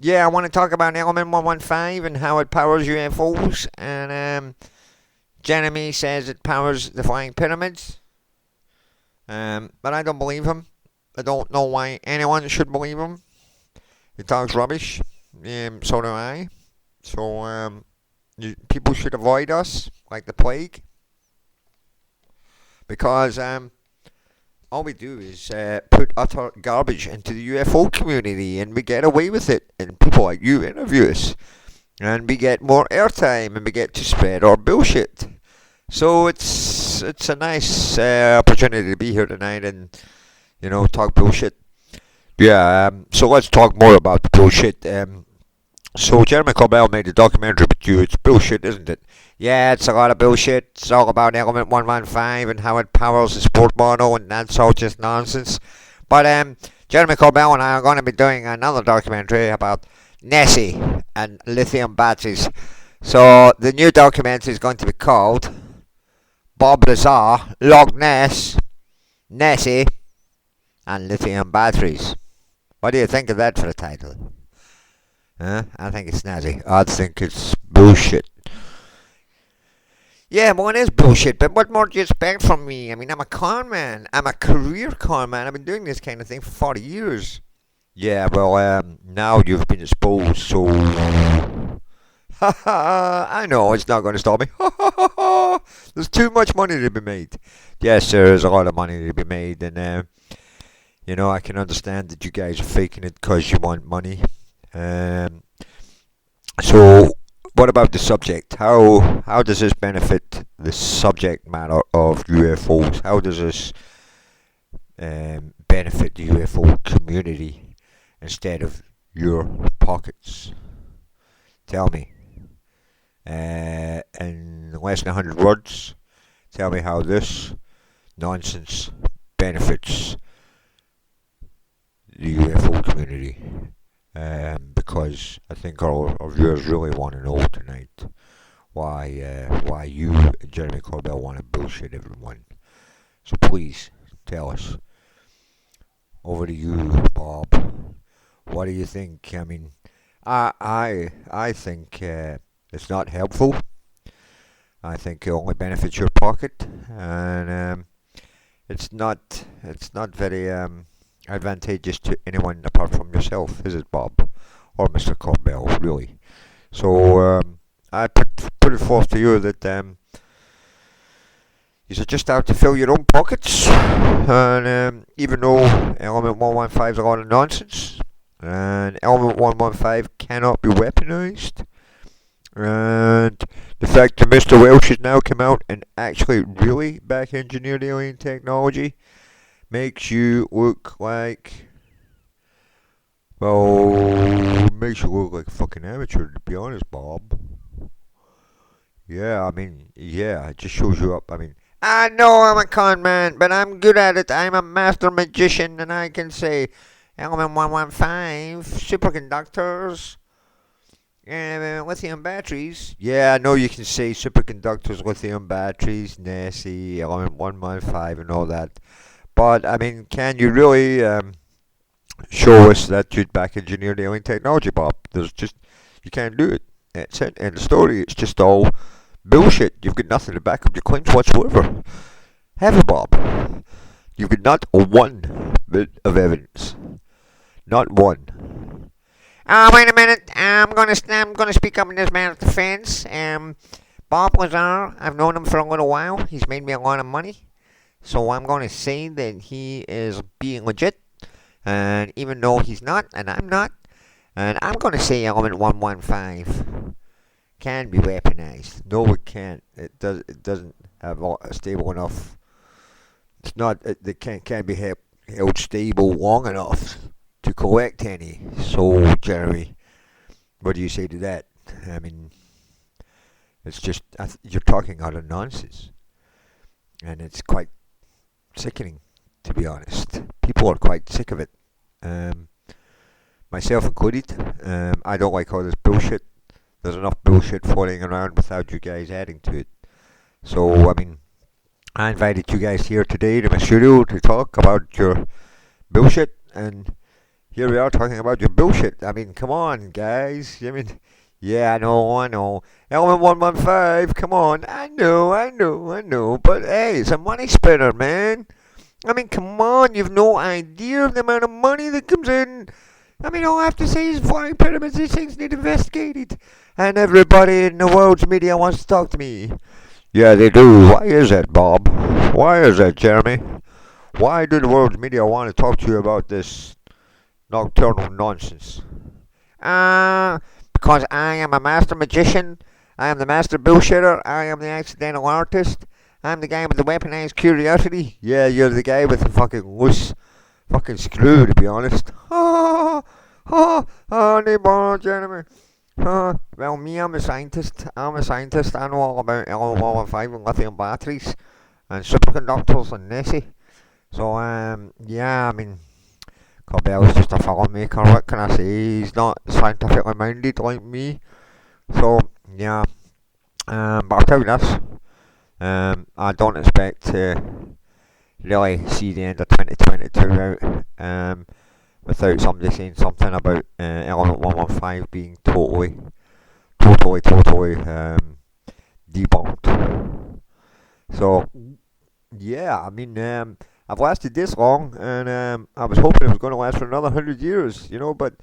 Yeah, I want to talk about Element 115 and how it powers UFOs. And Jeremy says it powers the flying pyramids. But I don't believe him. I don't know why anyone should believe him. He talks rubbish. So do I. So people should avoid us like the plague because all we do is put utter garbage into the UFO community and we get away with it. And people like you interview us. And we get more airtime and we get to spread our bullshit. So it's a nice opportunity to be here tonight and, talk bullshit. Yeah, so let's talk more about the bullshit. So Jeremy Corbell made a documentary with you. It's bullshit, isn't it? Yeah, it's a lot of bullshit. It's all about Element 115 and how it powers the sport model, and that's all just nonsense. But Jeremy Corbell and I are going to be doing another documentary about Nessie and lithium batteries. So the new documentary is going to be called Bob Lazar, Loch Ness, Nessie, and lithium batteries. What do you think of that for a title? I think it's snazzy. I think it's bullshit. Yeah, well, it is bullshit, but what more do you expect from me? I mean, I'm a con man. I'm a career con man. I've been doing this kind of thing for 40 years. Yeah, well, now you've been exposed, so... I know, it's not going to stop me. There's too much money to be made. Yes, there is a lot of money to be made, and, I can understand that you guys are faking it because you want money. So, what about the subject? How does this benefit the subject matter of UFOs? How does this benefit the UFO community instead of your pockets? Tell me. In less than 100 words, tell me how this nonsense benefits the UFO community. Because I think our viewers really want to know tonight why you and Jeremy Corbell want to bullshit everyone. So please tell us. Over to you, Bob. What do you think? I mean, I think it's not helpful. I think it only benefits your pocket, and it's not very advantageous to anyone apart from yourself, is it, Bob? Or Mr. Corbell, really? So I put it forth to you that you're just out to fill your own pockets, and even though Element 115 is a lot of nonsense, and Element 115 cannot be weaponized, and the fact that Mr. Welsh has now come out and actually really back engineered alien technology makes you look like, well, makes you look like a fucking amateur, to be honest, Bob. Yeah, I mean, yeah, it just shows you up. I mean, I know I'm a con man, but I'm good at it. I'm a master magician, and I can say Element 115, superconductors, lithium batteries. Yeah, I know you can say superconductors, lithium batteries, Nessie, Element 115, and all that. But, I mean, can you really show us that you'd back engineered alien technology, Bob? You can't do it. That's it. End of story. It's just all bullshit. You've got nothing to back up your claims whatsoever. Have you, Bob? You've got not one bit of evidence. Not one. Wait a minute. I'm gonna speak up in this man's defense. Bob Lazar, I've known him for a little while. He's made me a lot of money. So I'm going to say that he is being legit, and even though he's not, and I'm not, and I'm going to say Element 115 can be weaponized. No, it can't. It doesn't have a stable enough. It's not. It can't be held stable long enough to collect any. So, Jeremy, what do you say to that? I mean, it's just you're talking out of nonsense, and it's quite sickening, to be honest. People are quite sick of it, myself included. I don't like all this bullshit. There's enough bullshit floating around without you guys adding to it. So, I mean, I invited you guys here today to my studio to talk about your bullshit, and here we are talking about your bullshit. I mean, come on, guys. I mean, yeah, I know. Element 115, come on. I know. But hey, it's a money spinner, man. I mean, come on, you've no idea of the amount of money that comes in. I mean, all I have to say is flying pyramids, these things need investigated. And everybody in the world's media wants to talk to me. Yeah, they do. Why is that, Bob? Why is that, Jeremy? Why do the world's media want to talk to you about this nocturnal nonsense? Because I am a master magician. I am the master bullshitter. I am the accidental artist. I'm the guy with the weaponized curiosity. Yeah, you're the guy with the fucking loose fucking screw, to be honest. Honey boy, Jeremy. Well, me, I'm a scientist. I'm a scientist. I know all about L115 and lithium batteries and superconductors and Nessie. So, yeah, I mean, corbell's just a filmmaker. What can I say? He's not scientifically minded like me. So, yeah. But I'll tell you this. I don't expect to really see the end of 2022 out without somebody saying something about Element 115 being totally debunked. So, yeah, I mean, I've lasted this long, and I was hoping it was going to last for another 100 years, but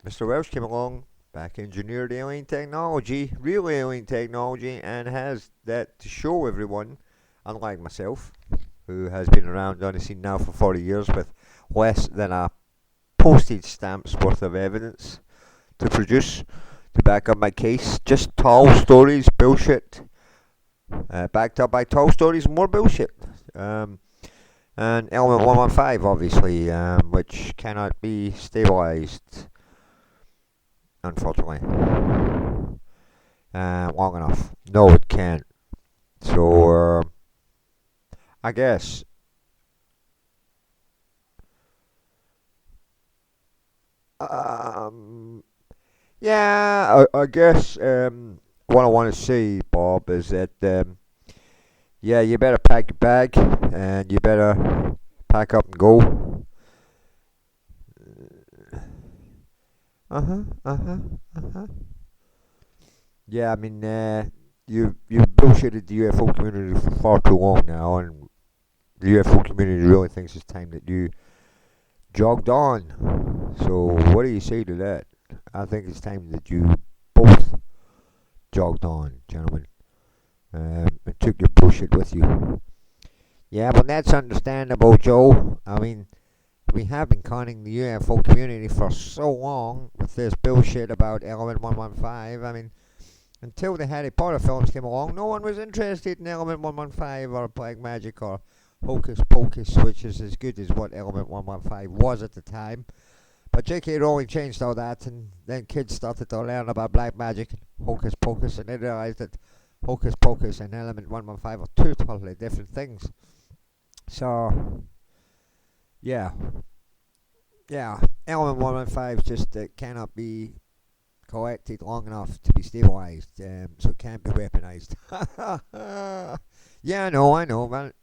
Mr. Welsh came along, back engineered alien technology, real alien technology, and has that to show everyone, unlike myself, who has been around on the scene now for 40 years with less than a postage stamp's worth of evidence to produce to back up my case. Just tall stories, bullshit, backed up by tall stories, more bullshit. And element 115, obviously, which cannot be stabilized, unfortunately, long enough. No, it can't. So, I guess, um, yeah, I guess, what I want to say, Bob, is that, yeah, you better pack your bag, and you better pack up and go. Uh huh. Uh huh. Uh huh. Yeah, I mean, you've bullshitted the UFO community for far too long now, and the UFO community really thinks it's time that you jogged on. So, what do you say to that? I think it's time that you both jogged on, gentlemen, and took your bullshit with you. Yeah, but that's understandable, Joe. I mean, we have been conning the UFO community for so long with this bullshit about Element 115. I mean, until the Harry Potter films came along, no one was interested in Element 115 or Black Magic or Hocus Pocus, which is as good as what Element 115 was at the time. But J.K. Rowling changed all that, and then kids started to learn about Black Magic and Hocus Pocus, and they realized that Hocus Pocus and Element 115 are two totally different things. So, yeah, Element 115 just cannot be collected long enough to be stabilized, so it can't be weaponized. Yeah, I know, but,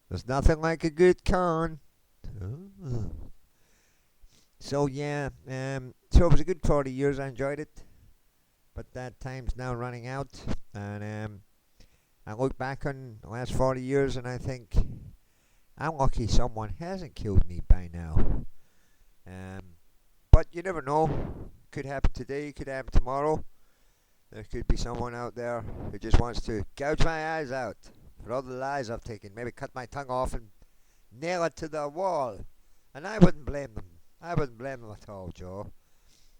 there's nothing like a good con. So, yeah, so it was a good 40 years, I enjoyed it, but that time's now running out, and I look back on the last 40 years and I think, I'm lucky someone hasn't killed me by now. Um, but you never know. Could happen today, could happen tomorrow. There could be someone out there who just wants to gouge my eyes out for all the lies I've taken. Maybe cut my tongue off and nail it to the wall. And I wouldn't blame them. I wouldn't blame them at all, Joe.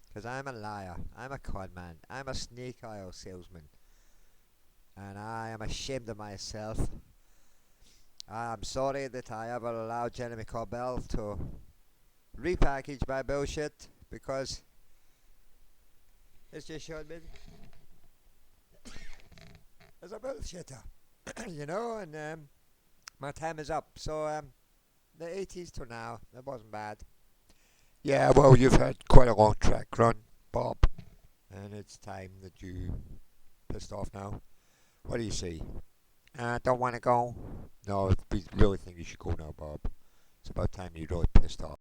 Because I'm a liar. I'm a con man. I'm a snake oil salesman. And I am ashamed of myself. I'm sorry that I ever allowed Jeremy Corbell to repackage my bullshit, because it's just showed me as a bullshitter, and my time is up. So, the 80s to now, that wasn't bad. Yeah, well, you've had quite a long track run, Bob, and it's time that you pissed off now. What do you say? Don't want to go? No, we really think you should go now, Bob. It's about time you really pissed off.